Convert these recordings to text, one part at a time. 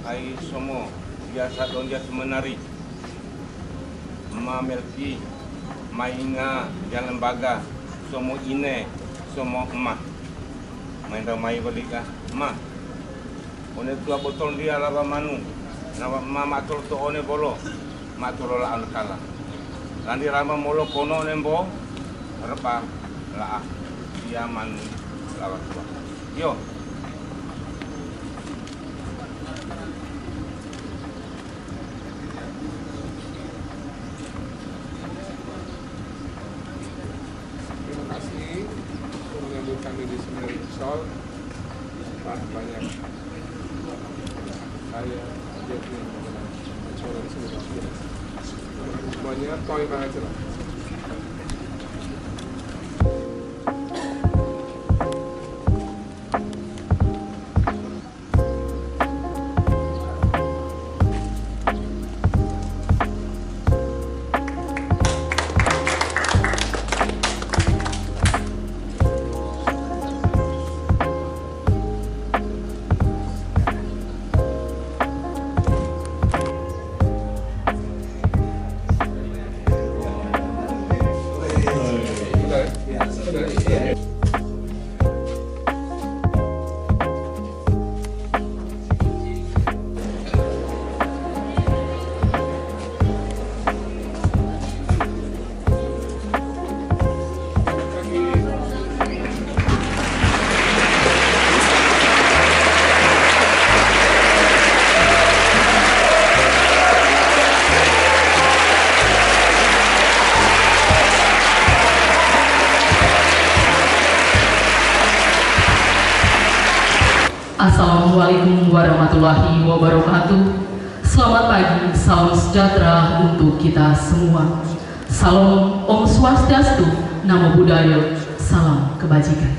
ai somo biasa don dia semenari ma melki mainga yang lembaga somo ine somo emak main ramai balik ma one tua botol dia lava manu nama ma matul to one bolo matul la an kala landi rama molo kono nembo repa la dia manu lawa tua yo kami di Semeru Sol banyak saya jadi acara semuanya toy banget lah. Assalamualaikum warahmatullahi wabarakatuh. Selamat pagi, salam sejahtera untuk kita semua. Salam Om Swastiastu, Namo Buddhaya, salam kebajikan.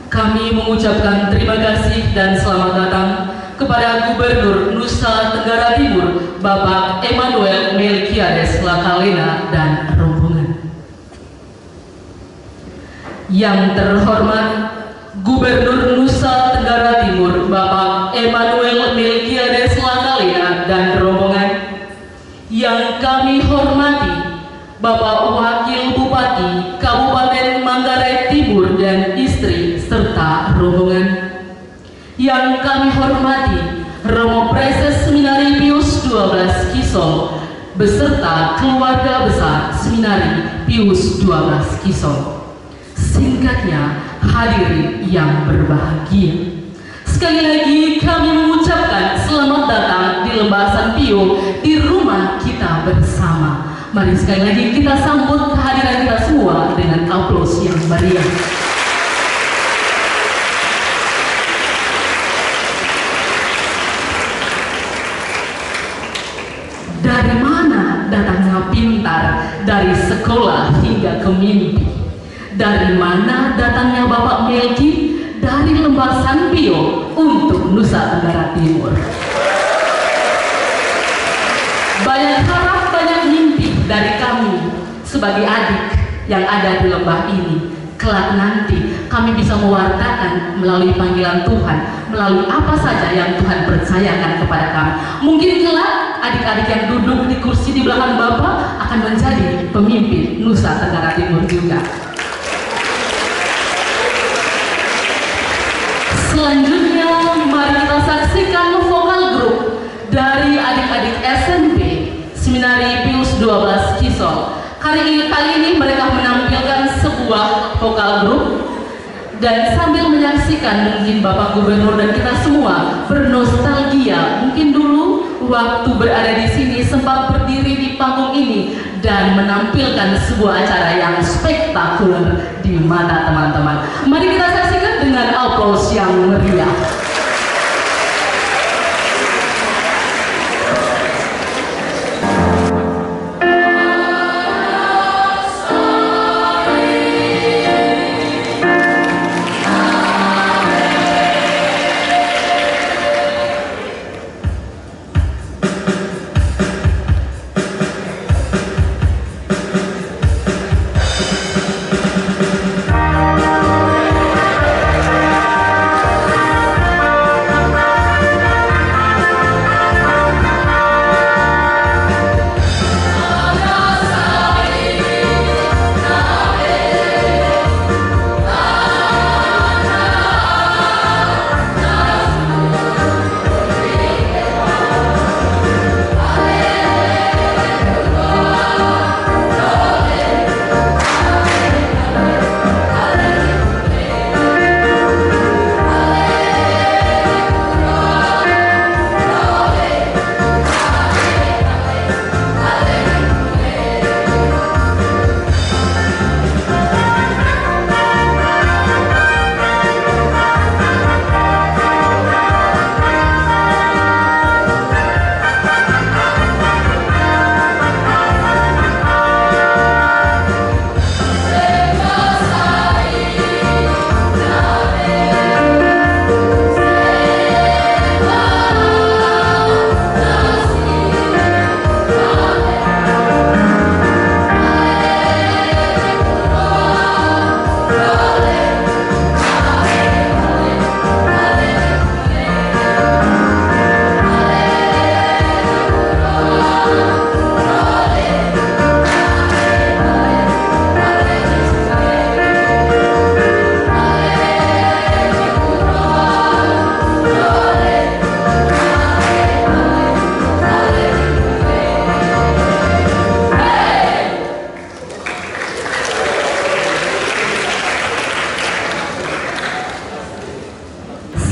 Kami mengucapkan terima kasih dan selamat datang kepada Gubernur Nusa Tenggara Timur, Bapak Emmanuel Melkiades Lakalena dan rombongan. Yang terhormat Gubernur Nusa Tenggara Timur Bapak Emmanuel Melkiades Lakalena dan rombongan. Yang kami hormati Bapak Wakil Bupati Kabupaten Manggarai Timur dan istri serta rombongan. Yang kami hormati Romo Preses Seminari Pius 12 Kisol beserta keluarga besar Seminari Pius 12 Kisol. Singkatnya, hadirin yang berbahagia, sekali lagi kami mengucapkan selamat datang di Lembah Sanpio, di rumah kita bersama. Mari sekali lagi kita sambut kehadiran kita semua dengan aplaus yang meriah. Dari mana datangnya pintar, dari sekolah hingga ke mimpi. Dari mana datangnya Bapak Melki? Dari Lembah Sanpio untuk Nusa Tenggara Timur. Banyak harap, banyak mimpi dari kami sebagai adik yang ada di lembah ini. Kelak nanti kami bisa mewartakan melalui panggilan Tuhan, melalui apa saja yang Tuhan percayakan kepada kami. Mungkin kelak adik-adik yang duduk di kursi di belakang Bapak akan menjadi pemimpin Nusa Tenggara Timur juga. Selanjutnya, mari kita saksikan vokal grup dari adik-adik SMP Seminari Pius 12 Kisol. Kali ini mereka menampilkan sebuah vokal grup, dan sambil menyaksikan mungkin Bapak Gubernur dan kita semua bernostalgia. Mungkin dulu waktu berada di sini sempat berdiri di panggung ini dan menampilkan sebuah acara yang spektakuler di mata teman-teman. Mari kita saksikan dengan aplaus yang meriah.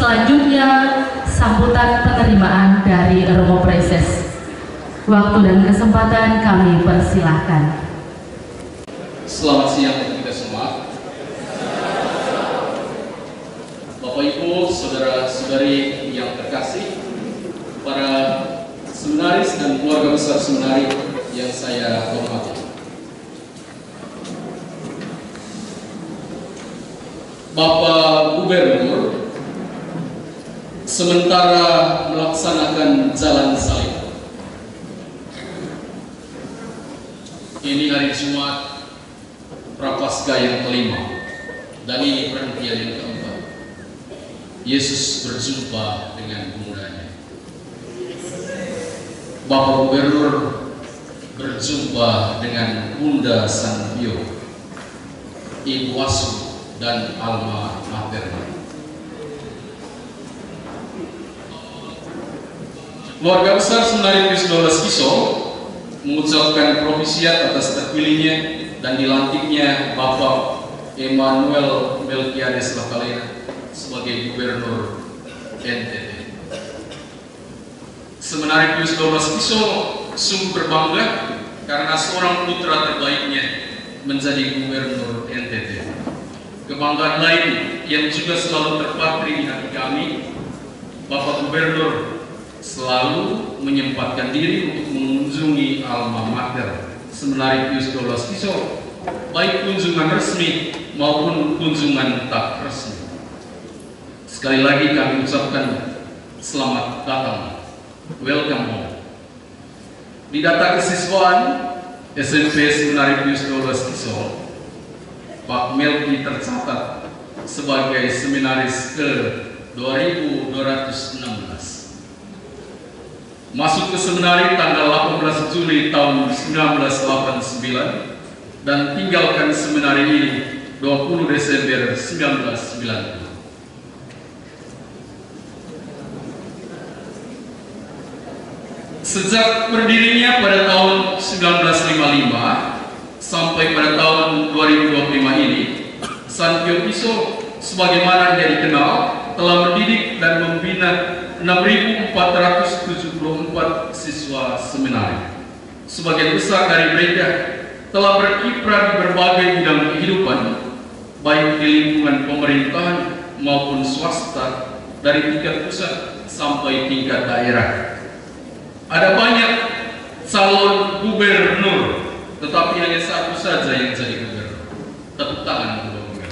Selanjutnya, sambutan penerimaan dari Romo Preses. Waktu dan kesempatan kami persilahkan. Selamat siang untuk kita semua. Bapak Ibu, saudara-saudari yang terkasih, para seminaris dan keluarga besar seminari yang saya hormati. Bapak Gubernur, sementara melaksanakan jalan salib, ini hari Jumat Prapaskah yang kelima, dan ini perhentian yang keempat. Yesus berjumpa dengan pemudanya. Bapak Gubernur berjumpa dengan Bunda Sanpio, Ibu Asuh dan Alma Mater. Keluarga besar Seminari Pius XII Kiso mengucapkan propisiat atas terpilihnya dan dilantiknya Bapak Emmanuel Melkiades Lakalena sebagai Gubernur NTT. Seminari Pius XII Kiso sungguh berbangga karena seorang putra terbaiknya menjadi Gubernur NTT. Kebanggaan lain yang juga selalu terpatri di hati kami, Bapak Gubernur selalu menyempatkan diri untuk mengunjungi alma mater Seminari Pius XII Kiso, baik kunjungan resmi maupun kunjungan tak resmi. Sekali lagi kami ucapkan selamat datang, welcome home. Di data kesiswaan SMP Seminari Pius XII Kiso, Pak Melki tercatat sebagai seminaris ke 2216. Masuk ke seminari tanggal 18 Juli tahun 1989 dan tinggalkan seminari ini 20 Desember 1990. Sejak berdirinya pada tahun 1955 sampai pada tahun 2025 ini, Sanpio Kiso sebagaimana dia dikenal telah mendidik dan membina 6.474 siswa seminari. Sebagian besar dari mereka telah berkiprah di berbagai bidang kehidupan, baik di lingkungan pemerintahan maupun swasta, dari tingkat pusat sampai tingkat daerah. Ada banyak calon gubernur, tetapi hanya satu saja yang jadi gubernur. Tepuk tangan untuk gubernur.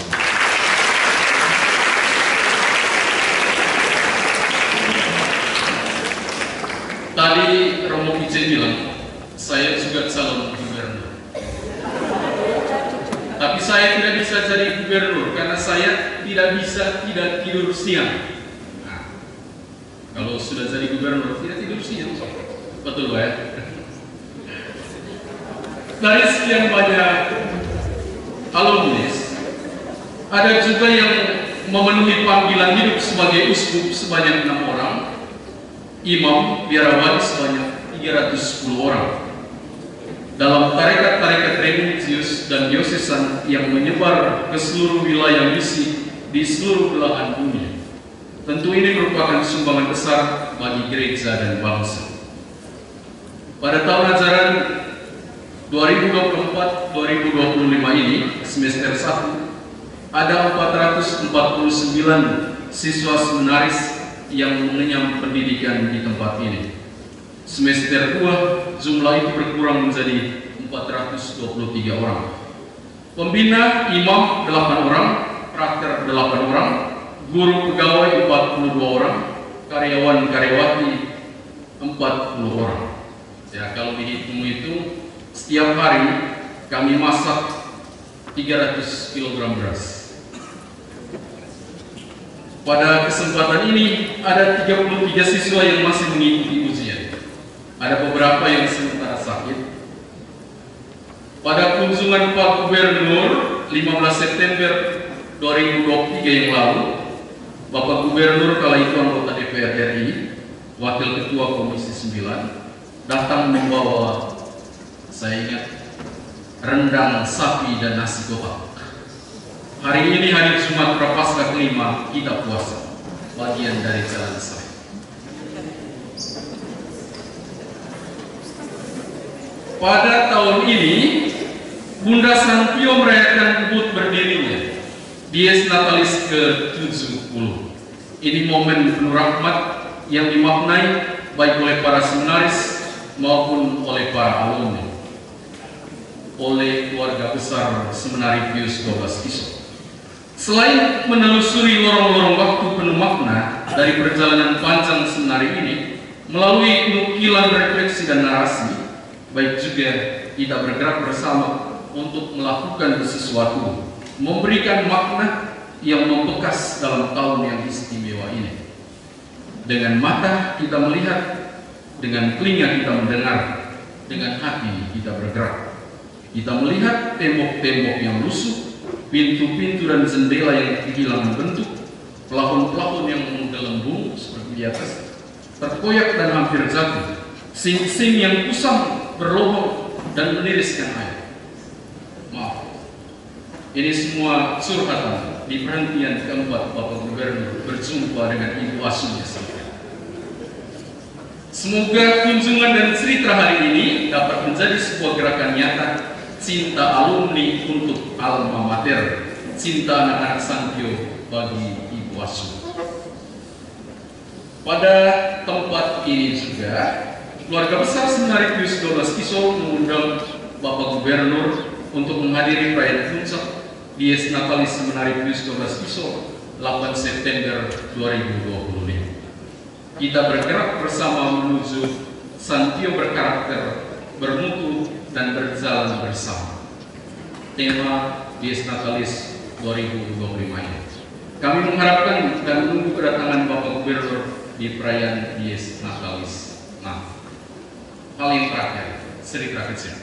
Tadi Romo Pice bilang, saya juga calon gubernur. Tapi saya tidak bisa jadi gubernur karena saya tidak bisa tidak tidur siang. Nah, kalau sudah jadi gubernur tidak tidur siang, betul ya? Dari sekian banyak alumnis, ada juga yang memenuhi panggilan hidup sebagai uskup sebanyak 6 orang, imam biarawan sebanyak 310 orang. Dalam tarekat-tarekat religius dan diosesan yang menyebar ke seluruh wilayah misi di seluruh belahan dunia. Tentu ini merupakan sumbangan besar bagi gereja dan bangsa. Pada tahun ajaran 2024-2025 ini, semester 1, ada 449 siswa seminaris yang mengenyam pendidikan di tempat ini. Semester 2, jumlah itu berkurang menjadi 423 orang. Pembina imam 8 orang, prakter 8 orang, guru pegawai 42 orang, karyawan-karyawati 40 orang. Ya, kalau dihitung itu setiap hari kami masak 300 kg beras. Pada kesempatan ini ada 33 siswa yang masih mengikuti ujian. Ada beberapa yang sementara sakit. Pada kunjungan Pak Gubernur 15 September 2023 yang lalu, Bapak Gubernur kala itu anggota DPR RI, Wakil Ketua Komisi 9, datang membawa, saya ingat, rendang sapi dan nasi kotak. Hari ini hari Jumat Prapaskah kelima, kita puasa. bagian dari jalan salib. Pada tahun ini, Bunda Santio merayakan debut berdirinya Dies Natalis ke-70. Ini momen penuh rahmat yang dimaknai baik oleh para seminaris maupun oleh para alumni, oleh keluarga besar Seminari Pius XII Kiso. Selain menelusuri lorong-lorong waktu penuh makna dari perjalanan panjang seminari ini, melalui nukilan refleksi dan narasi, baik juga kita bergerak bersama untuk melakukan sesuatu, memberikan makna yang membekas dalam tahun yang istimewa ini. Dengan mata kita melihat, dengan telinga kita mendengar, dengan hati kita bergerak. Kita melihat tembok-tembok yang lusuh, pintu-pintu dan jendela yang kehilangan bentuk, plafon-plafon yang menggelembung seperti di atas, terkoyak dan hampir jatuh, sing-sing yang kusam berlubang dan meniriskan air. Maaf, ini semua curhatan di perhentian keempat Bapak Gubernur berjumpa dengan Ibu asuhnya sendiri. Semoga kunjungan dan cerita hari ini dapat menjadi sebuah gerakan nyata cinta alumni untuk alma mater, cinta anak-anak Santio bagi Ibu asuh. Pada tempat ini juga, keluarga besar Seminari Pius XII Kiso mengundang Bapak Gubernur untuk menghadiri perayaan puncak Dies Natalis Seminari Pius XII Kiso 8 September 2025. Kita bergerak bersama menuju Santio berkarakter, bermutu, dan berjalan bersama. Tema Dies Natalis 2025 ini. Kami mengharapkan dan menunggu kedatangan Bapak Gubernur di perayaan Dies Natalis. Nah, hal yang terakhir, cerita kecil.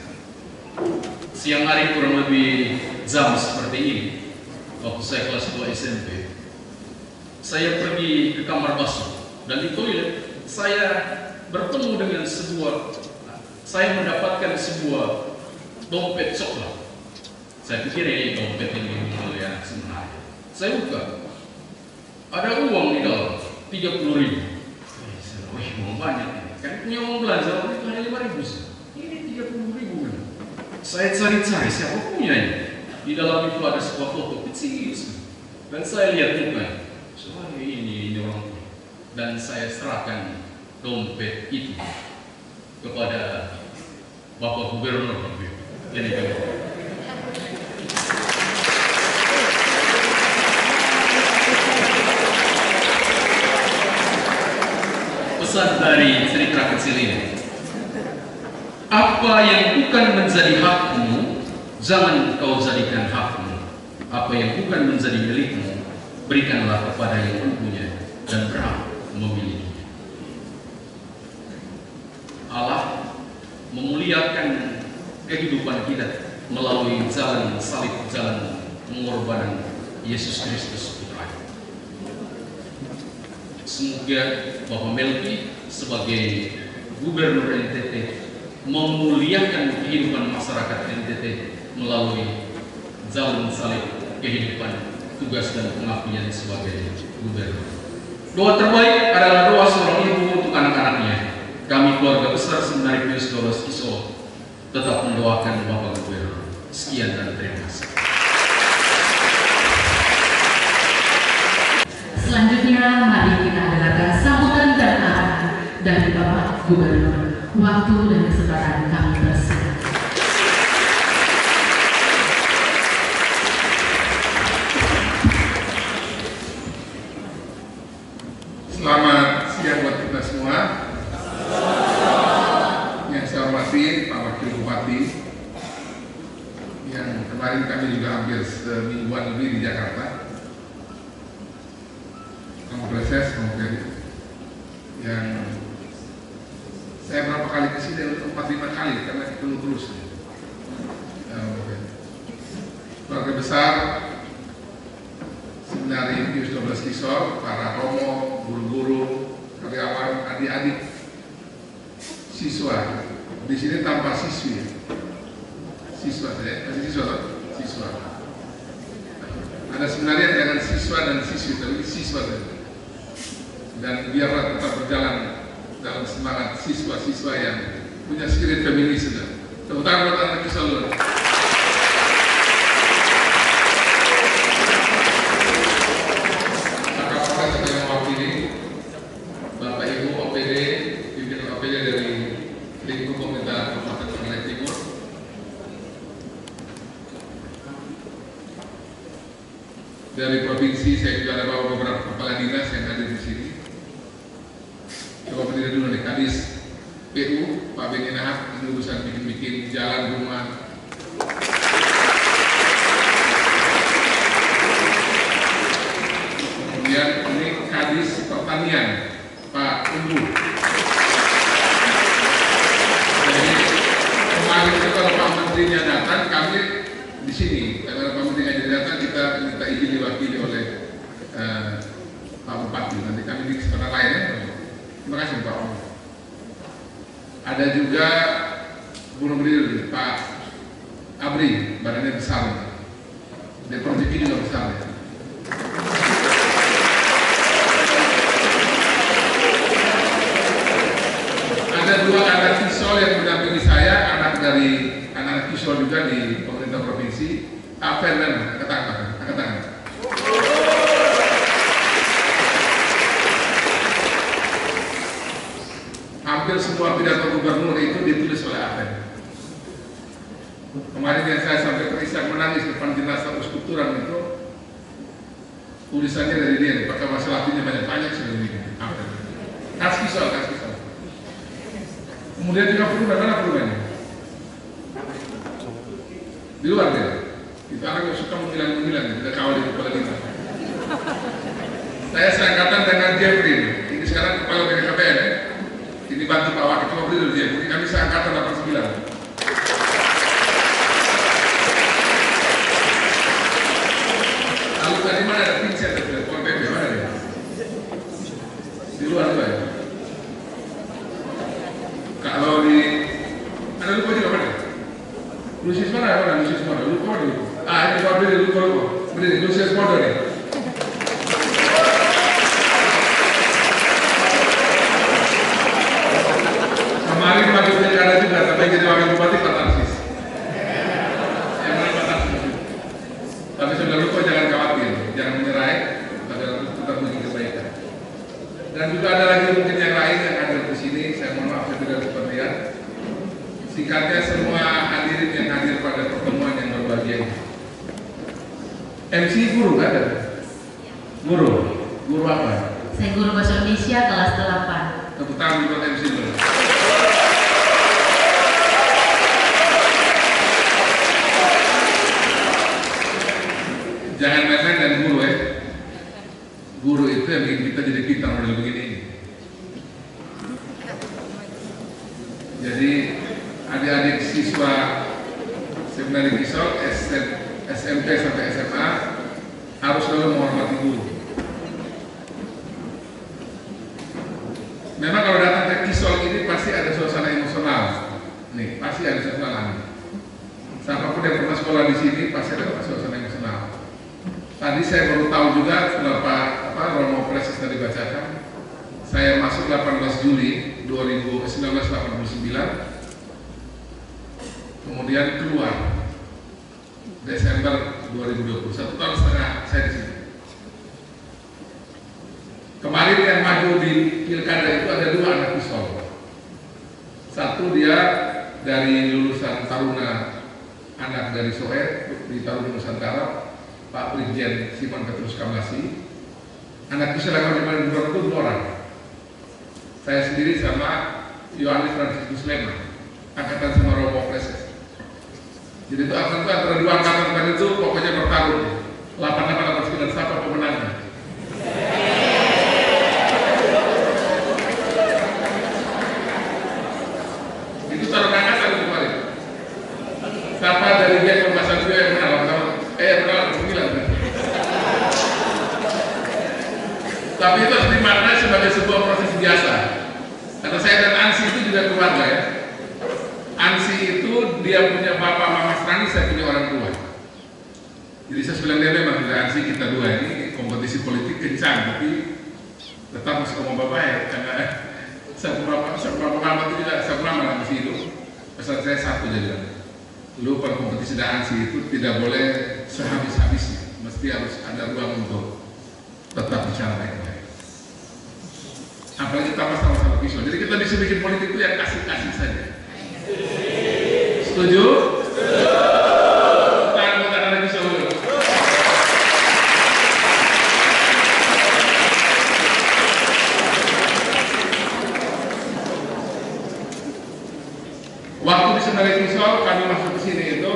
Siang hari kurang lebih jam seperti ini, waktu saya kelas 2 SMP, saya pergi ke kamar basuh dan di toilet saya bertemu dengan saya mendapatkan sebuah dompet coklat. Saya pikir ini dompet yang oleh anak seminari. Saya buka, ada uang di dalam 30.000. Wih, uang banyak ini. Kan punya uang belanja itu hanya 5.000 sih. Ini 30.000. Saya cari-cari siapa punya ini. Di dalam itu ada sebuah foto kecil dan saya lihat mukanya. Soalnya ini orang tua. Dan saya serahkan dompet itu kepada Bapak Gubernur. Jadi pesan dari cerita kecil ini, apa yang bukan menjadi hakmu, jangan kau jadikan hakmu. Apa yang bukan menjadi milikmu, berikanlah kepada yang mempunyai dan berhak memiliki. Allah memuliakan kehidupan kita melalui jalan salib, jalan pengorbanan Yesus Kristus Putra. Semoga Bapak Melki sebagai Gubernur NTT memuliakan kehidupan masyarakat NTT melalui jalan salib kehidupan, tugas dan pengabdian sebagai Gubernur. Doa terbaik adalah doa seorang ibu untuk anak-anaknya. Kami keluarga besar Seminari Pius XII Kiso tetap mendoakan Bapak Gubernur. Sekian dan terima kasih. Selanjutnya mari kita dengarkan sambutan dan arahan dari Bapak Gubernur. Waktu dan kesempatan kami persilakan. Selamat siang buat kita semua. Yang saya hormati Pak Wakil Bupati, yang kemarin kami juga hampir semingguan lebih di Jakarta. Kamu proses, yang saya berapa kali ke sini, 4-5 kali karena penuh terus. Keluarga besar Seminari Pius XII Kiso, para romo, guru-guru, karyawan, adik-adik, siswa. Di sini tanpa siswi. Siswa saja, masih siswa. Ada seminari yang dengan siswa dan siswi, tapi siswa saja. dan biarlah tetap berjalan dalam semangat siswa-siswa yang punya spirit feminisme. Tepuk tangan buat anak kisah dulu. Kakak-kakak saya mewakili Bapak Ibu OPD, pimpinan OPD dari lingkup pemerintah Kabupaten Trenggalek Timur. Dari provinsi saya juga ada bawa beberapa kepala dinas yang hadir di sini. Coba berdiri dulu nih, Kadis PU Pak Beni Nahak, ini urusan bikin-bikin jalan rumah. Kemudian ini Kadis Pertanian Pak Umbu. Jadi kemarin itu kalau Pak Menterinya datang, kami di sini. Karena Pak Menteri nggak datang, kita minta izin diwakili oleh Pak Bupati. Nanti kami di kesempatan lain ya. Terima kasih Pak Om. Ada juga bunuh diri Pak Abri, badannya besar. Dia proyek juga besar ya. Ada dua anak kisol yang mendampingi saya, anak dari anak kisol juga di pemerintah provinsi. Afen dan angkat tangan. Hampir semua pidato gubernur itu ditulis oleh Afen. Kemarin yang saya sampai terisak menangis depan jenazah Uskuturan itu, tulisannya dari dia, pakai masalah ini banyak sebelum ini. Afen. Kaskisol. Kemudian juga perubahan. Di luar dia. Itu anak yang suka menghilang, tidak kawal di kepala kita. Saya seangkatan dengan Jeffrey, ini sekarang kepala BKKBN ya. Ini bantu Pak Wakil, coba beri dulu dia, ini kami seangkatan 89. Lalu tadi mana ada Vincent, ada Pol PP, mana dia? Di luar juga ya. Kalau di, ada lupa juga mana? Lucius mana? Lucius mana? Lupa mana dulu? Ini Pak beri lupa. Beri Lucius Modo nih. Kemarin wakil pilkada juga, tapi jadi wakil bupati Pak Tarsis. Yang mana Pak Tarsis? Tapi sudah lupa, jangan khawatir, jangan menyerah, tetap mungkin kebaikan. Dan juga ada lagi mungkin yang lain yang hadir di sini. Saya mohon maaf saya tidak sempat lihat. Singkatnya semua hadirin yang hadir pada pertemuan yang berbahagia ini. MC guru nggak ada? Guru apa? Saya guru bahasa Indonesia kelas 8. Tepuk tangan buat MC dulu. Jangan main-main dan guru ya. Guru itu yang bikin kita jadi pintar model begini. Jadi adik-adik siswa seminari Kisol SMP sampai SMA harus selalu menghormati guru. Memang kalau datang ke Kisol ini pasti ada suasana emosional. Nih, pasti ada suasana. Siapapun yang pernah sekolah di sini pasti ada suasana emosional. Tadi saya baru tahu juga setelah Pak Romo Presis tadi bacakan, saya masuk 18 Juli 1989, kemudian keluar Desember 2020, 1,5 tahun saya di sini. Kemarin yang maju di pilkada itu ada dua anak Kisol. Satu dia dari lulusan Taruna, anak dari Soe di Taruna Nusantara, Pak Brigjen Siman Petrus Kamasi. Anak Kisol yang kemarin itu 2 orang. Saya sendiri sama Yohanes Franciscus Lema, angkatan sama Romo Preses. Jadi itu antara dua angkatan tadi itu pokoknya bertarung 88-89 siapa pemenangnya. Itu taruh angkatan itu kemarin. Siapa dari dia pembahasan dia yang menang? Menang 9. Tapi itu harus dimaknai sebagai sebuah proses biasa. Karena saya dan Ansi itu juga keluarga ya. Ansi itu dia punya bapak mama Strani, saya punya orang tua. Jadi saya bilang dia memang Ansi kita dua ini kompetisi politik kencang, tapi tetap masih ngomong bapak ya, karena seberapa lama itu tidak seberapa masih hidup. Pesan saya satu aja, lu kompetisi dansi itu tidak boleh sehabis-habisnya, mesti harus ada ruang untuk tetap bicara baik-baik. Apalagi kita sama-sama visual. Jadi kita bisa bikin politik itu yang asik-asik saja. Setuju? Bukan ada visual dulu. Waktu di Senarai Visual kami masuk ke sini itu,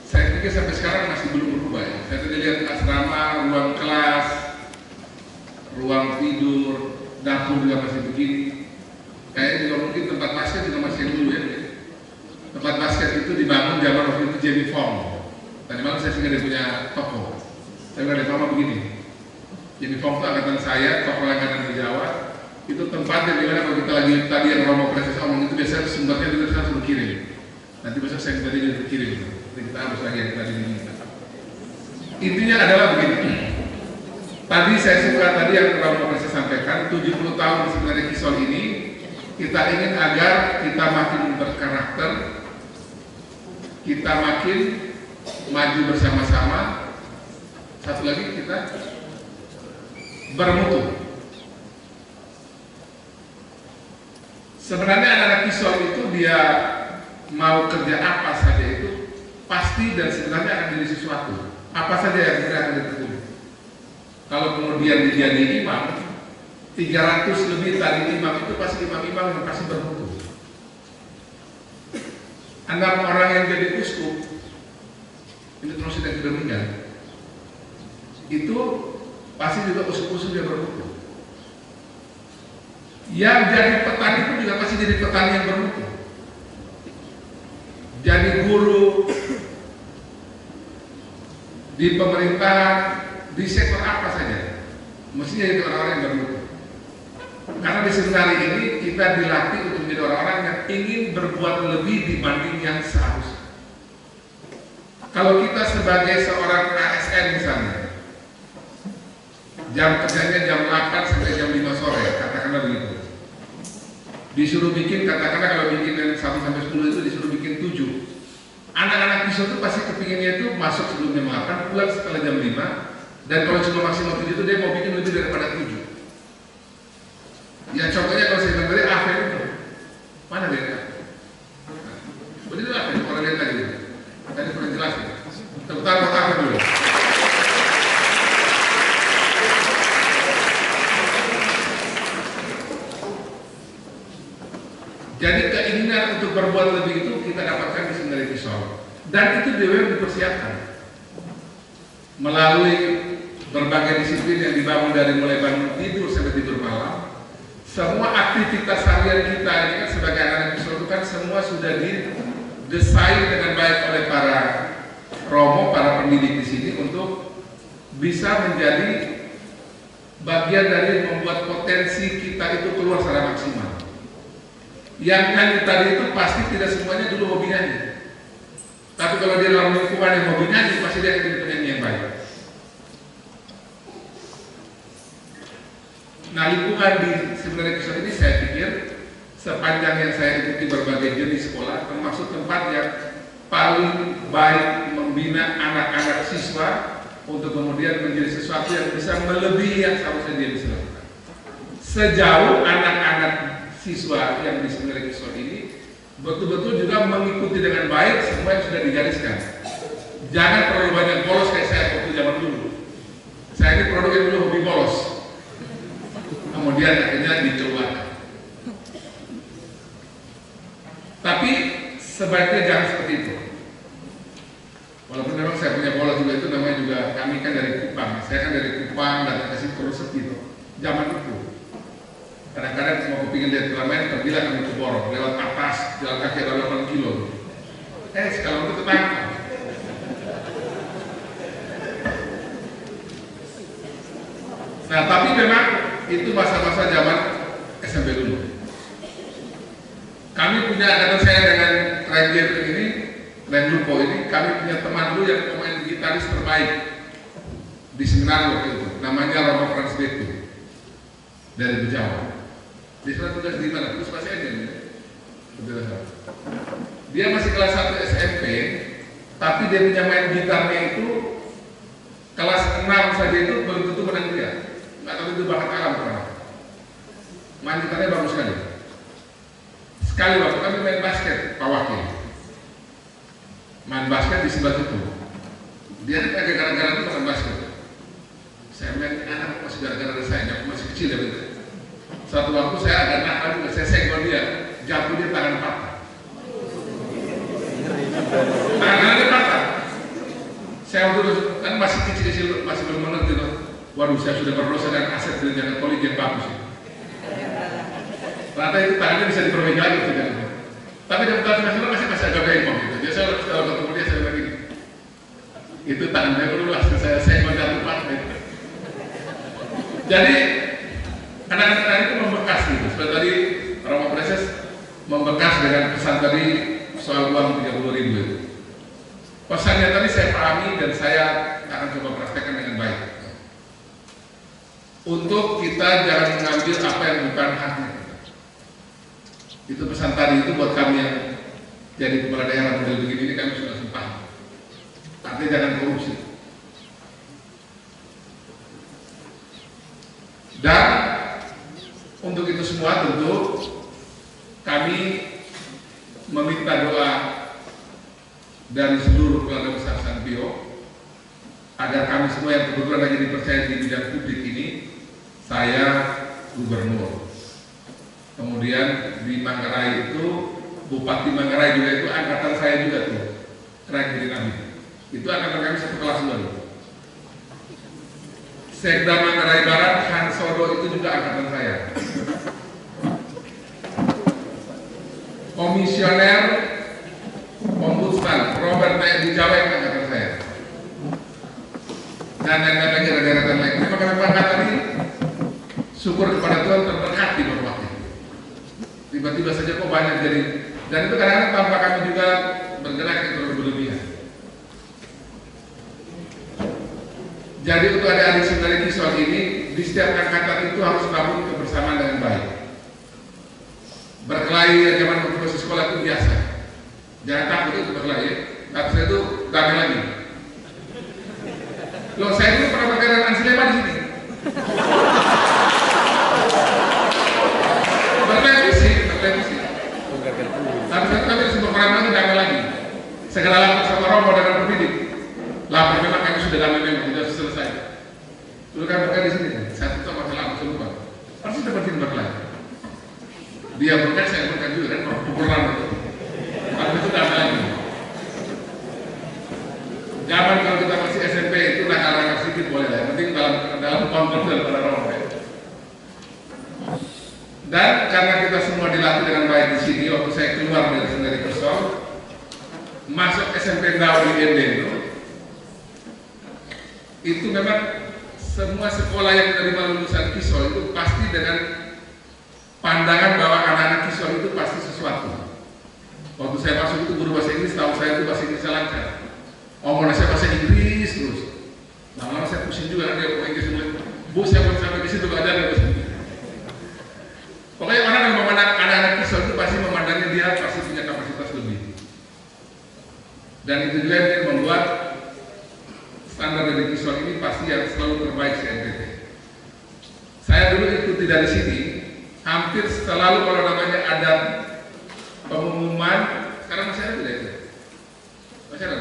saya pikir sampai sekarang masih belum berubah ya. Saya tadi lihat asrama, ruang kelas, ruang tidur, dapur juga masih begini. Kayaknya juga mungkin tempat basket juga masih yang dulu ya. Tempat basket itu dibangun zaman waktu itu Jamie Fong. Tadi malam saya singgah dia punya toko. Saya bilang ada mama begini. Jamie Fong itu angkatan saya, toko langganan di Jawa. Itu tempat yang dimana kalau kita lagi tadi yang Romo Presiden omong itu biasanya sumbernya kita suruh kirim. Nanti besok saya tadi juga kirim. Jadi kita harus lagi yang tadi diminta. Intinya adalah begini. Tadi saya suka tadi yang Romo Presiden sampaikan 70 tahun sebenarnya Kisol ini kita ingin agar kita makin berkarakter, kita makin maju bersama-sama. Satu lagi kita bermutu. Sebenarnya anak-anak Kisol itu dia mau kerja apa saja itu pasti dan sebenarnya akan jadi sesuatu. Apa saja yang sebenarnya akan ditekuni. Kalau kemudian dia jadi imam, 300 lebih tadi imam itu pasti imam-imam yang pasti bermutu. 6 orang yang jadi uskup, ini terus tidak meninggal, itu pasti juga uskup-uskup yang bermutu. Yang jadi petani pun juga pasti jadi petani yang bermutu. Jadi guru di pemerintahan, di sektor apa saja, mestinya jadi orang-orang yang bermutu. Karena di seminari ini kita dilatih untuk menjadi orang-orang yang ingin berbuat lebih dibanding yang seharusnya. Kalau kita sebagai seorang ASN misalnya, jam kerjanya jam 8 sampai jam 5 sore, katakanlah begitu. Disuruh bikin, katakanlah kalau bikin dari 1 sampai 10 itu disuruh bikin 7. Anak-anak Kisol itu pasti kepinginnya itu masuk sebelum jam 8, pulang setelah jam 5. Dan kalau cuma maksimal 7 itu dia mau bikin lebih daripada 7. Ya contohnya kalau saya bilang tadi Afen itu, mana dia? Begitu Afen, orang lihat tadi. Tadi pernah jelasin. Tepuk tangan buat Afen dulu. Jadi keinginan untuk berbuat lebih itu kita dapatkan di Seminari Kisol. Dan itu dia dipersiapkan melalui berbagai disiplin yang dibangun dari mulai bangun tidur sampai tidur malam. Semua aktivitas harian kita ini kan sebagai anak Kisol itu kan semua sudah didesain dengan baik oleh para romo, para pendidik di sini untuk bisa menjadi bagian dari membuat potensi kita itu keluar secara maksimal. Yang nyanyi tadi itu pasti tidak semuanya dulu hobi nyanyi. Tapi kalau dia dalam lingkungan yang hobi nyanyi, pasti dia akan jadi penyanyi yang baik. Nah, lingkungan di Seminari Kisol ini saya pikir sepanjang yang saya ikuti berbagai jenis sekolah, termasuk tempat yang paling baik membina anak-anak siswa untuk kemudian menjadi sesuatu yang bisa melebihi yang seharusnya dia bisa lakukan. Sejauh anak-anak siswa yang di Seminari Kisol ini betul-betul juga mengikuti dengan baik semua yang sudah digariskan. Jangan terlalu banyak bolos kayak saya waktu zaman dulu. Saya ini produk yang dulu hobi bolos. Kemudian akhirnya dikeluarkan. Tapi sebaiknya jangan seperti itu. Walaupun memang saya punya bola juga itu namanya juga kami kan dari Kupang. Saya kan dari Kupang dan kasih terus gitu. Zaman itu. Kadang-kadang mau kepingin lihat turnamen, pergilah kami ke Borong, lewat atas, jalan kaki ada 8 kilo. Sekarang itu ketangkap. Nah, tapi memang itu masa-masa zaman SMP dulu. Kami punya, karena saya dengan Ranger ini, Lupo ini, kami punya teman dulu yang pemain gitaris terbaik di seminar waktu itu. namanya Romo Frans Betu dari Jawa. Dia sudah tugas di mana? Terus masih ada nih. Dia masih kelas 1 SMP, tapi dia punya main gitarnya itu kelas 6 saja itu belum tentu menang dia. Nggak tahu itu bakat alam kan. Main gitarnya bagus sekali. Sekali waktu kami main basket, Pak Wakil. Main basket di sebelah itu. Dia agak gara-gara itu main basket. Saya main anak masih gara-gara saya, masih kecil ya betul. Satu waktu saya agak nakal juga, saya senggol dia, jatuh dia tangan patah. Tangannya patah. Saya waktu itu kan masih kecil-kecil, masih belum mengerti loh. Waduh, saya sudah berdosa dan aset dari jalan Katolik yang bagus. Ternyata itu tangannya bisa diperbaiki lagi tidak. Tapi dalam tahun masih agak bengkok gitu. Jadi saya kalau ketemu dia saya bilang itu tangannya dulu saya senggol jatuh patah. Jadi anak-anak itu membekas gitu. Seperti tadi Romo Preses membekas dengan pesan tadi soal uang 30.000 itu. Pesannya tadi saya pahami dan saya akan coba praktekkan dengan baik. Untuk kita jangan mengambil apa yang bukan haknya. Itu pesan tadi itu buat kami yang jadi kepala daerah model begini ini kami sudah paham. Artinya jangan korupsi. Dan untuk itu semua tentu kami meminta doa dari seluruh keluarga besar Sanpio agar kami semua yang kebetulan lagi dipercaya di bidang publik ini, saya gubernur, kemudian di Manggarai itu Bupati Manggarai juga itu angkatan saya juga tuh, keren jadi kami. Itu angkatan kami satu kelas dulu. Sekda Manggarai Barat Hansodo itu juga angkatan saya. Komisioner Ombudsman Robert Naik di Jawa yang angkatan saya. Dan lain-lain daerah-daerah lain. Terima kasih angkatan ini. Syukur kepada Tuhan terberkati beberapa. Tiba-tiba saja kok banyak jadi. Dan itu kadang-kadang tanpa kami juga bergerak itu berlebihan. Jadi untuk adik-adik saudari Kisol ini di setiap angkatan itu harus bangun kebersamaan dengan baik. Berkelahi zaman waktu sekolah itu biasa. Jangan takut itu berkelahi. Tapi saya itu damai lagi. Loh, saya dulu pernah berkelahi dengan Ansilema di sini. Berkelahi fisik. Tapi saya kami semua orang lagi damai lagi. Segera lapor sama Romo dengan pendidik. Lapor memang kami sudah damai memang sudah selesai. Dulu kan berkelahi di sini. Saya tutup masalah aku lupa. Pasti seperti berkelahi. Dia berkah, saya berkah juga kan, pukulan itu. Tapi itu damai lagi. Zaman kalau kita masih SMP itu nakal-nakal sedikit boleh lah. Yang penting dalam kontrol pada Romo. Dan karena kita semua dilatih dengan baik di sini, waktu saya keluar dari Kisol, masuk SMP Ndau di Ende itu memang semua sekolah yang menerima lulusan Kisol itu pasti dengan pandangan bahwa anak-anak Kisol itu pasti sesuatu. Waktu saya masuk itu guru bahasa Inggris, tahu saya itu bahasa Inggrisnya lancar. Omongan saya bahasa Inggris terus. Lama-lama saya pusing juga dia bahasa Inggris mulai. Bu, saya mau sampai ke situ gak ada bahasa Inggris. Pokoknya orang yang memandang anak-anak Kisol itu pasti memandangnya dia pasti punya kapasitas lebih. Dan itu juga yang membuat standar dari Kisol ini pasti yang selalu terbaik di NTT. Saya dulu ikuti dari sini. Hampir selalu kalau namanya ada pengumuman, sekarang masih ada tidak itu? Masih ada?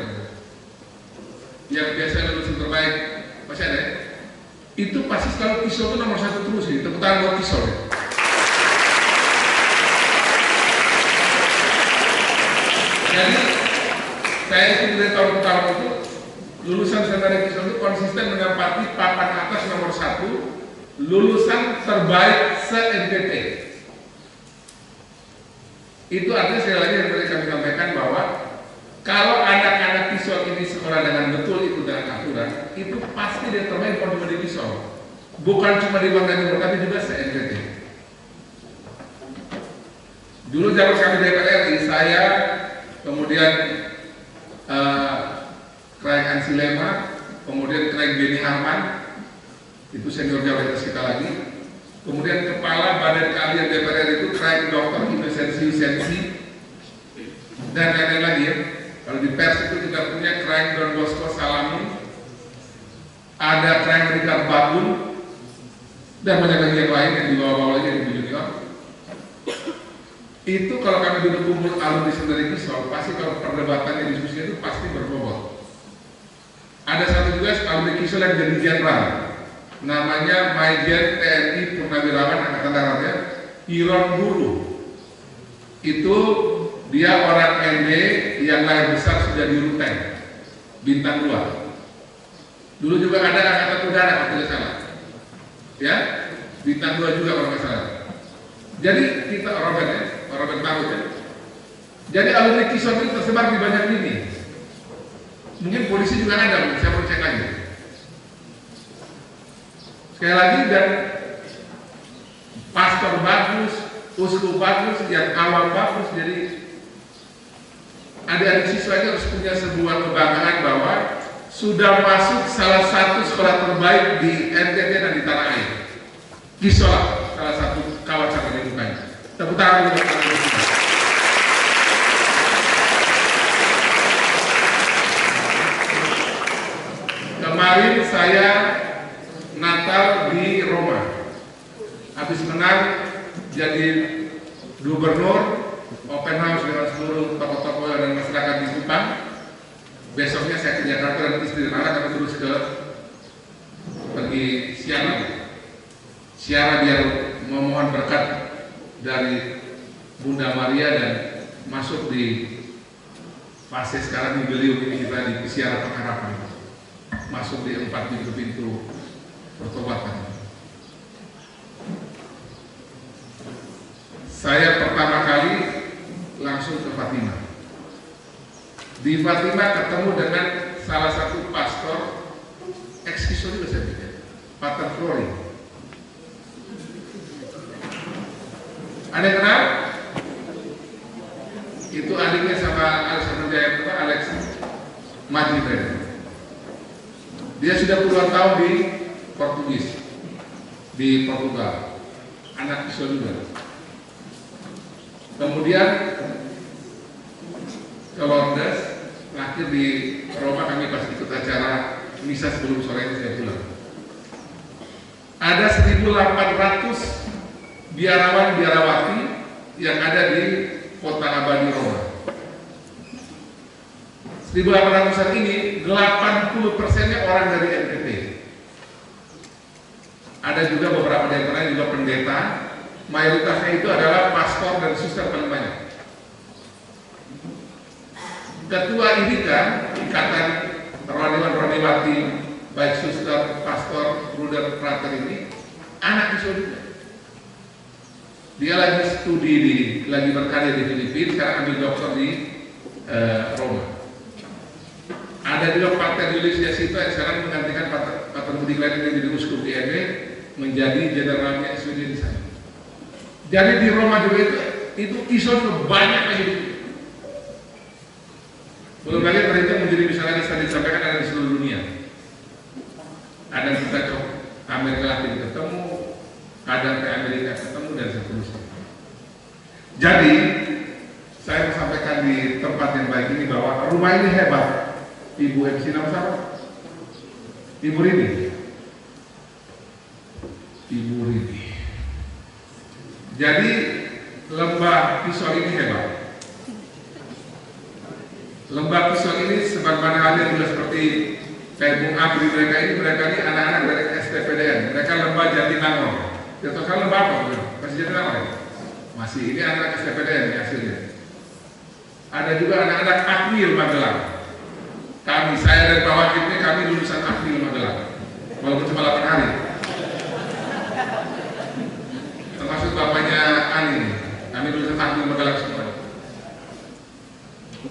Yang biasa lulusan terbaik, masih ada? Itu pasti selalu Kisol itu nomor 1 terus ya, tepuk tangan buat Kisol ya. Jadi saya itu dari tahun ke tahun itu lulusan sementara Kisol itu konsisten menempati papan atas nomor 1 lulusan terbaik se-NTT. Itu artinya sekali lagi yang tadi kami sampaikan bahwa kalau anak-anak Kisol ini sekolah dengan betul itu dengan aturan, itu pasti dia terbaik kalau di Kisol. Bukan cuma di Bangka Timur, tapi juga se-NTT. Dulu zaman kami di DPR, saya kemudian Craig Ansilema, kemudian Craig Beni Harman, itu senior jabatan kita lagi. Kemudian kepala badan keahlian DPR itu crime dokter Inosensi dan lain-lain lagi ya. Kalau di pers itu kita punya crime Don Bosco Salami, ada crime Richard Bagun, dan banyak lagi yang lain yang di bawah-bawah lagi yang di junior. Itu kalau kami duduk kumpul alumni Saudari Kisol, pasti kalau perdebatannya diskusinya itu pasti berbobot. Ada satu juga alumni Kisol yang jadi jenderal, namanya Majen TNI Purnawirawan Angkatan Daratnya Iron Guru. Itu dia orang ND yang lahir besar sudah di Ruteng, bintang 2. Dulu juga ada Angkatan Udara kalau tidak salah, ya, bintang 2 juga kalau nggak salah. Jadi kita Robert Mahmud ya. Jadi alumni Kisol itu tersebar di banyak lini. Mungkin polisi juga ada, saya perlu cek lagi. Sekali lagi, dan pastor bagus, uskup bagus, yang awal bagus. Jadi adik-adik siswa ini harus punya sebuah kebanggaan bahwa sudah masuk salah satu sekolah terbaik di NTT dan di tanah air. Kisol salah satu kawasan pendidikan. Tepuk tangan untuk kita. Kemarin saya Natal di Roma, habis menang jadi gubernur, open house dengan seluruh tokoh-tokoh dan masyarakat di Kupang. Besoknya saya ke Jakarta dan istri dan anak kami terus pergi siara biar memohon berkat dari Bunda Maria dan masuk di fase sekarang di beliau ini kita di siara pengharapan, masuk di 4 pintu pertobatan. Saya pertama kali langsung ke Fatima. Di Fatima ketemu dengan salah satu pastor ex-Kisol juga saya pikir, Pater Flori. Ada kenal? Itu adiknya sama Alexander Jayapura, Alex Majibren. Dia sudah puluhan tahun di Portugis, di Portugal, anak Kisol juga. Kemudian ke Lourdes, terakhir di Roma kami pas ikut acara misa sebelum sore ini saya pulang. Ada 1.800 biarawan-biarawati yang ada di kota abadi Roma. 1.800-an ini 80%-nya orang dari NTT. Ada juga beberapa di antaranya juga pendeta. Mayoritasnya itu adalah pastor dan suster paling banyak. Ketua IDIKA, Ikatan Roniwati, baik suster, pastor, bruder, frater ini anak Kisol juga. Dia lagi studi lagi berkarya di Filipina, sekarang ambil doktor di Roma. Ada juga Pater Julius Yasito yang sekarang menggantikan Pater Budi Klein yang jadi uskup di NW, menjadi jenderalnya SWD di sana. Jadi di Roma juga itu Kisol banyak lagi. Belum lagi perintah menjadi misalnya tadi disampaikan ada di seluruh dunia. Kadang kita ke Amerika Latin ketemu, kadang ke Amerika ketemu dan seterusnya. Jadi saya sampaikan di tempat yang baik ini bahwa rumah ini hebat. Ibu MC nama siapa? Ibu Rini. Ibu Rini. Jadi lembah Kisol ini hebat. Lembah Kisol ini sebagaimana halnya juga seperti kayak Bung Abri mereka ini anak-anak dari STPDN. Mereka lembah Jatinangor. Ya tahu kan lembah apa? Masih Jatinangor ya? Masih, ini anak STPDN ya hasilnya. Ada juga anak-anak Akmil Magelang. Saya dan Pak Wakil ini kami lulusan Akmil Magelang. Walaupun cuma 8 hari. Termasuk bapaknya Ani, kami lulusan Akmil Magelang semua.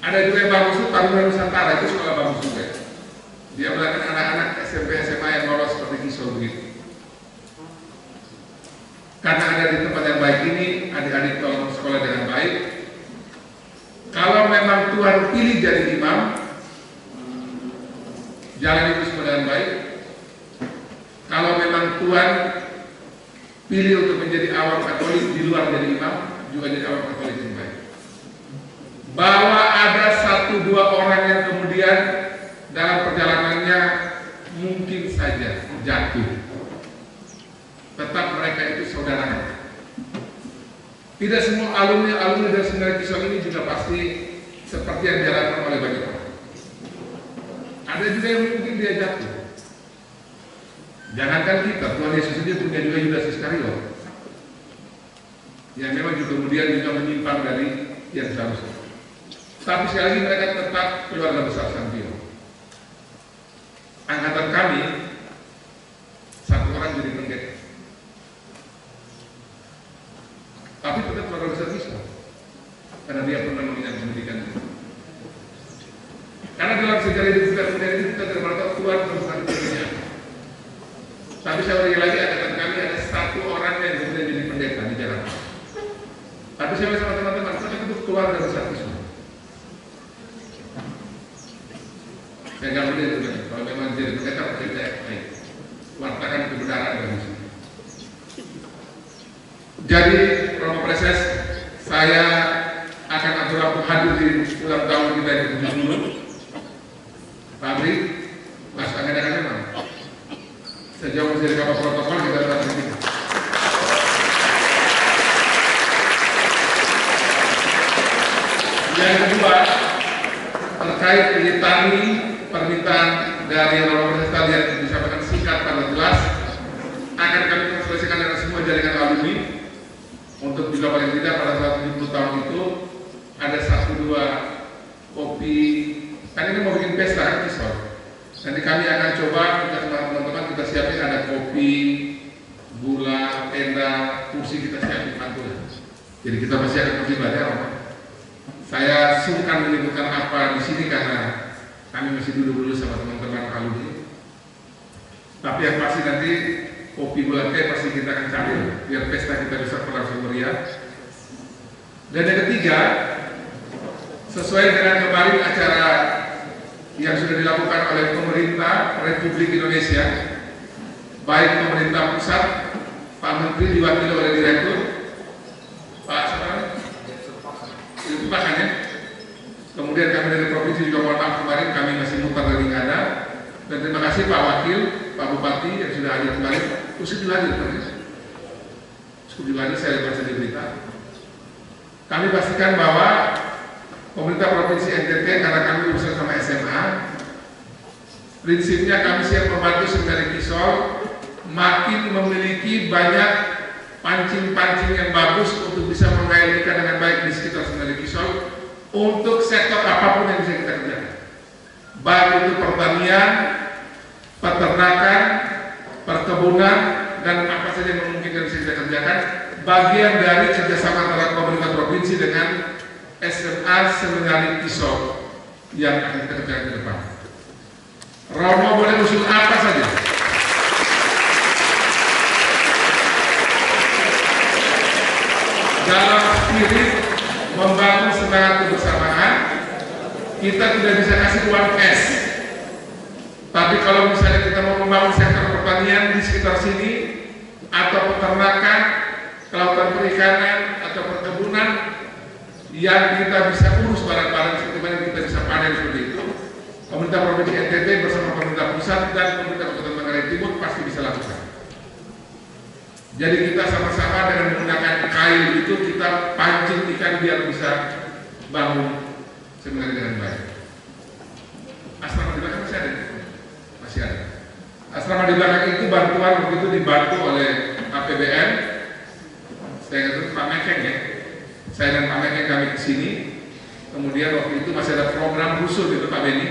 Ada juga yang bagus itu Taruna Nusantara, itu sekolah bagus juga. Dia belajar anak-anak SMP SMA yang lolos seperti Kisol begitu. Karena ada di tempat yang baik ini, adik-adik tolong sekolah dengan baik. Kalau memang Tuhan pilih jadi imam, jalan itu semua dengan baik. Kalau memang Tuhan pilih untuk menjadi awam Katolik di luar jadi imam, juga jadi awam Katolik yang baik. Bahwa ada 1-2 orang yang kemudian dalam perjalanannya mungkin saja jatuh, tetap mereka itu saudara. Tidak semua alumni dari Seminari Kisol ini juga pasti seperti yang diharapkan oleh banyak orang. Ada juga yang mungkin dia jatuh. Jangankan kita, Tuhan Yesus sendiri punya juga Yudas Iskariot yang memang juga kemudian juga menyimpang dari yang seharusnya. Tapi sekali lagi mereka tetap keluarga besar Santiago. Angkatan kami 1 orang jadi pendeta, tapi tetap keluarga besar Kisol karena dia pernah mengingat pendidikan itu. Karena dalam sejarah hidup kita kemudian itu kita tidak pernah tahu Tuhan bersama kita. Tapi saya ulangi lagi, angkatan kami ada 1 orang yang kemudian jadi pendeta di Jakarta. Tapi saya bersama teman-teman, kita itu keluarga besar Kisol. Saya nggak boleh juga, kalau memang jadi pendeta berbeda baik, wartakan kebenaran dari sini. Jadi Romo Preses, saya akan atur waktu hadir di ulang tahun kita yang ke-70. Pabrik, Mas Angga memang sejauh dari kapal protokol kita tetap di sini. Yang kedua, terkait litani permintaan dari Romo Preses tadi yang disampaikan singkat pada jelas, akan kami selesaikan dengan semua jaringan alumni. Untuk juga paling tidak pada saat 70 tahun itu ada 1-2 kopi, kan ini mau bikin pesta kan Kisol. Nanti kami akan coba kita sama teman-teman kita siapin ada kopi, gula, tenda, kursi kita siapin pantulan. Jadi kita masih akan pergi belajar. Saya sungkan menyebutkan apa di sini karena kami masih duduk sama teman-teman alumni. Tapi yang pasti nanti kopi gula teh pasti kita akan cari biar pesta kita bisa berlangsung meriah. Dan yang ketiga, sesuai dengan kemarin acara yang sudah dilakukan oleh pemerintah Republik Indonesia, baik pemerintah pusat, Pak Menteri diwakili oleh Direktur, Pak itu pakannya. Kemudian kami dari provinsi juga mohon maaf kemarin kami masih mutar dari Ngada. Dan terima kasih Pak Wakil, Pak Bupati yang sudah hadir kemarin. Usut juga hadir kemarin. Usut juga hadir, saya baca di berita. Kami pastikan bahwa pemerintah Provinsi NTT karena kami bersama sama SMA, prinsipnya kami siap membantu Seminari Kisol makin memiliki banyak pancing-pancing yang bagus untuk bisa mengalir ikan dengan baik di sekitar Seminari Kisol untuk sektor apapun yang bisa kita kerjakan. Baik itu pertanian, peternakan, perkebunan, dan apa saja yang memungkinkan bisa kita kerjakan, bagian dari kerjasama antara pemerintah provinsi dengan SMA Seminari Kisol yang akan kita kerjakan ke depan. Romo boleh usul apa saja? Dalam spirit membangun semangat kebersamaan, kita tidak bisa kasih uang cash. Tapi kalau misalnya kita mau membangun sektor pertanian di sekitar sini, atau peternakan, kelautan perikanan, atau perkebunan, yang kita bisa urus barang-barang seperti mana kita bisa panen seperti itu, pemerintah Provinsi NTT bersama pemerintah pusat dan pemerintah Kabupaten Manggarai Timur pasti bisa lakukan. Jadi kita sama-sama dengan menggunakan kail itu kita pancing ikan biar bisa bangun seminari dengan baik. Asrama di belakang masih ada? Masih ada. Asrama di belakang itu bantuan begitu dibantu oleh APBN. Saya katakan Pak Mekeng ya. Saya dan Pak Mekeng kami ke sini. Kemudian waktu itu masih ada program khusus gitu Pak Beni.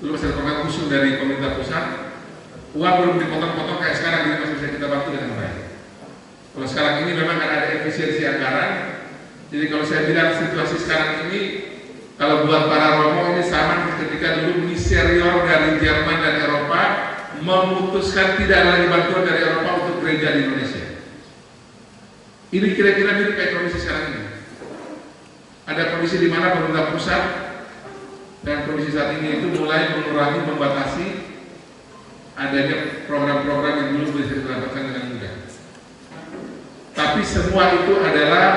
Dulu masih ada program khusus dari pemerintah pusat. Uang belum dipotong-potong kayak sekarang, ini masih bisa kita bantu dengan baik. Kalau sekarang ini memang kan ada efisiensi anggaran. Jadi kalau saya bilang situasi sekarang ini, kalau buat para romo ini sama ketika dulu miserior dari Jerman dan Eropa memutuskan tidak lagi bantuan dari Eropa untuk gereja di Indonesia. Ini kira-kira mirip kayak kondisi sekarang ini. Ada kondisi di mana pemerintah pusat dan kondisi saat ini itu mulai mengurangi, membatasi adanya program-program yang dulu bisa didapatkan dengan mudah. Tapi semua itu adalah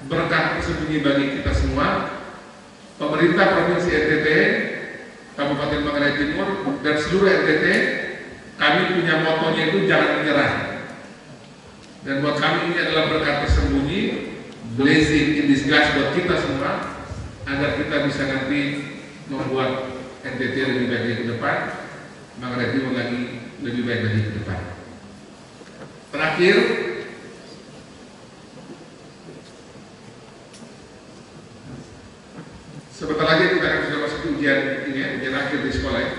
berkah tersembunyi bagi kita semua. Pemerintah Provinsi NTT, Kabupaten Manggarai Timur, dan seluruh NTT, kami punya motonya itu jangan menyerah. Dan buat kami ini adalah berkah tersembunyi, blessing in disguise buat kita semua, agar kita bisa nanti membuat NTT lebih baik lagi ke depan, Manggarai Timur lagi lebih baik lagi ke depan. Terakhir, sebentar lagi kita akan sudah masuk ujian ini ya, ujian akhir di sekolah ya.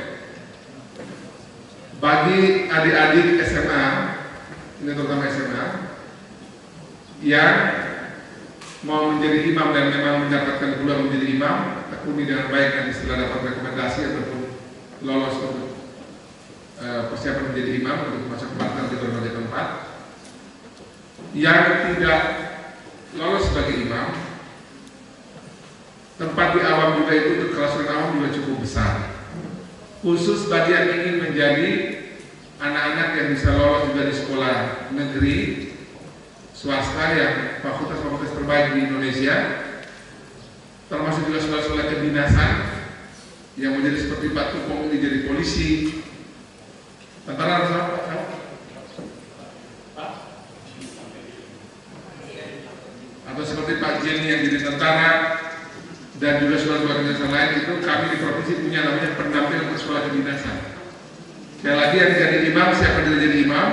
Bagi adik-adik SMA, ini terutama SMA, yang mau menjadi imam dan memang mendapatkan peluang menjadi imam, tekuni dengan baik nanti setelah dapat rekomendasi ataupun lolos untuk persiapan menjadi imam untuk masuk partner di berbagai tempat. Yang tidak lolos sebagai imam, tempat di awam juga itu untuk kelas awam juga cukup besar. Khusus bagi yang ingin menjadi anak-anak yang bisa lolos juga di sekolah negeri swasta yang fakultas-fakultas terbaik di Indonesia, termasuk juga sekolah-sekolah kedinasan yang menjadi seperti Pak Tupong ini jadi polisi, tentara harus apa? Atau seperti Pak Jenny yang jadi tentara, dan juga sekolah-sekolah kedinasan lain itu kami di provinsi punya namanya pendamping untuk sekolah kedinasan. Sekali lagi yang jadi imam, siapa yang jadi imam,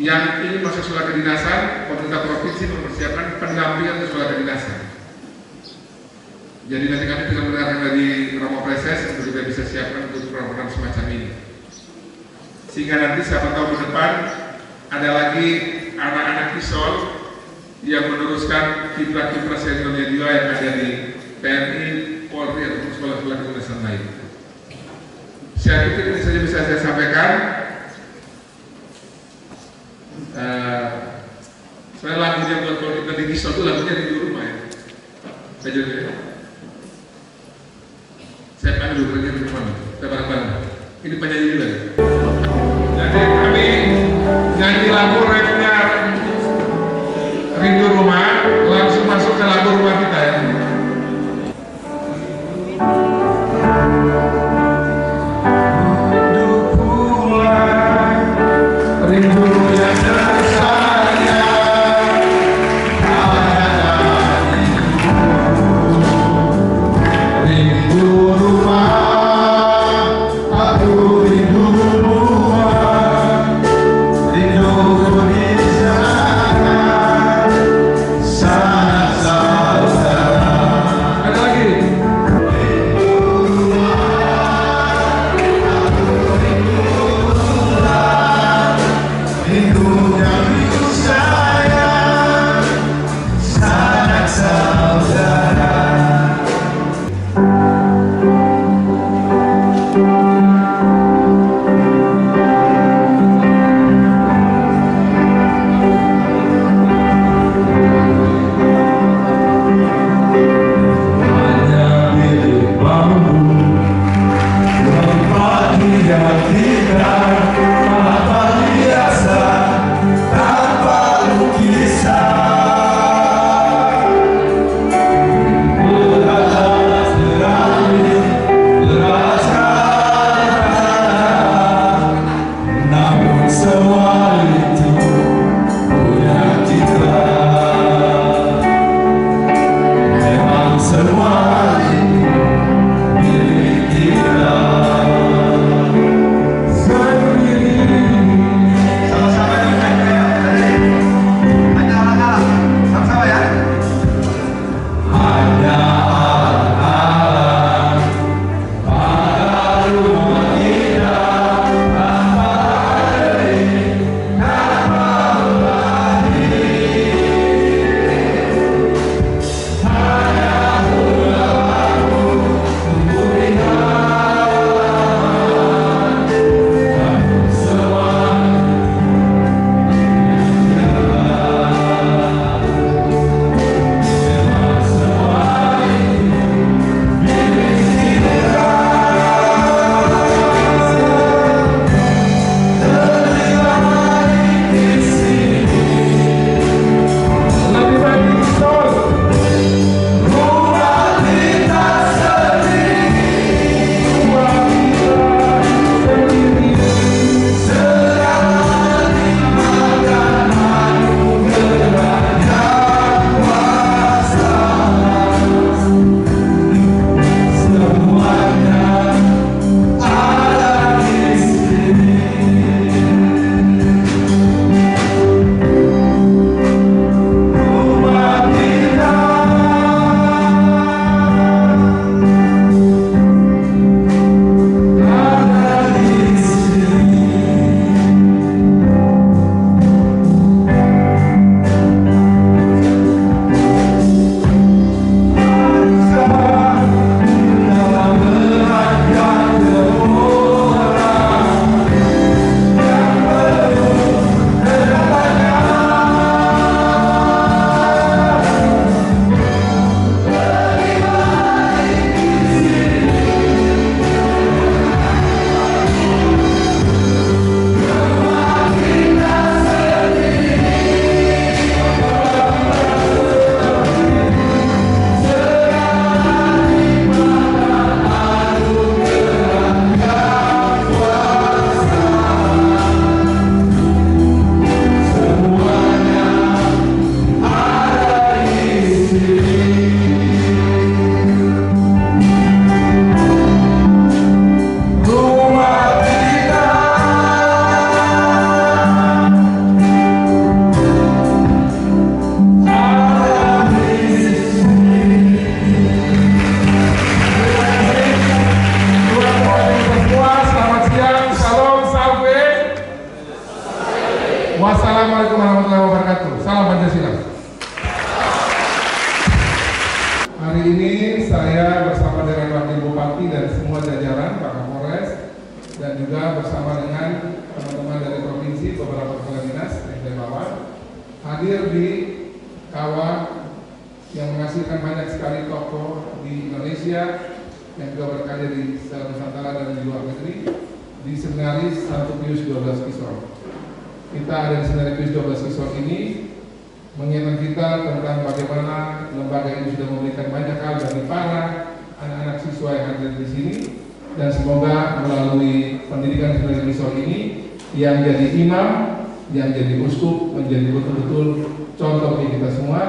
yang ingin masuk sekolah kedinasan, pemerintah provinsi mempersiapkan pendampingan untuk sekolah kedinasan. Jadi nanti kami tinggal mendengarkan dari Romo Preses untuk kita bisa siapkan untuk program semacam ini. Sehingga nanti siapa tahu ke depan ada lagi anak-anak Kisol yang meneruskan kiprah-kiprah seniornya dia yang ada di TNI, Polri atau sekolah-sekolah kedinasan lain. Saya pikir ini saja bisa saya sampaikan. Saya lagunya buat kalau kita di Kisol itu lagunya di rumah ya. Saya panggil dulu kerja di rumah. Kita bareng-bareng. Ini penyanyi juga ya. Jadi kami nyanyi lagu refnya Rindu Rumah, langsung masuk ke lagu rumah kita ya. Rindu yang tersayang pada diriku. Wassalamualaikum warahmatullahi wabarakatuh. Salam Pancasila. Hari ini saya bersama dengan Wakil Bupati dan semua jajaran Pak Kapolres dan juga bersama dengan teman-teman dari provinsi, beberapa kepala dinas yang bawah hadir di kawah yang menghasilkan banyak sekali tokoh di Indonesia yang juga berkarya di Nusantara dan di luar negeri di Seminaris 1 Pius 12 Kisor. Kita ada di Seminaris Pius 12 Kisor ini mengingatkan kita tentang bagaimana lembaga ini sudah memberikan banyak hal bagi para anak-anak siswa yang ada di sini, dan semoga melalui pendidikan Seminaris Kisor ini yang jadi imam, yang jadi uskup, menjadi betul-betul contoh bagi kita semua,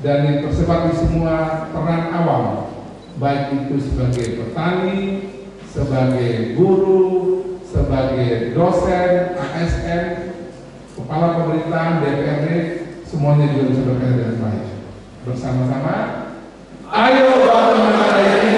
dan yang tersebar di semua peran awam, baik itu sebagai petani, sebagai guru, sebagai dosen, ASN, kepala pemerintahan, DPRD, semuanya juga bisa bekerja dengan baik. Bersama-sama, ayo bangun negara ini.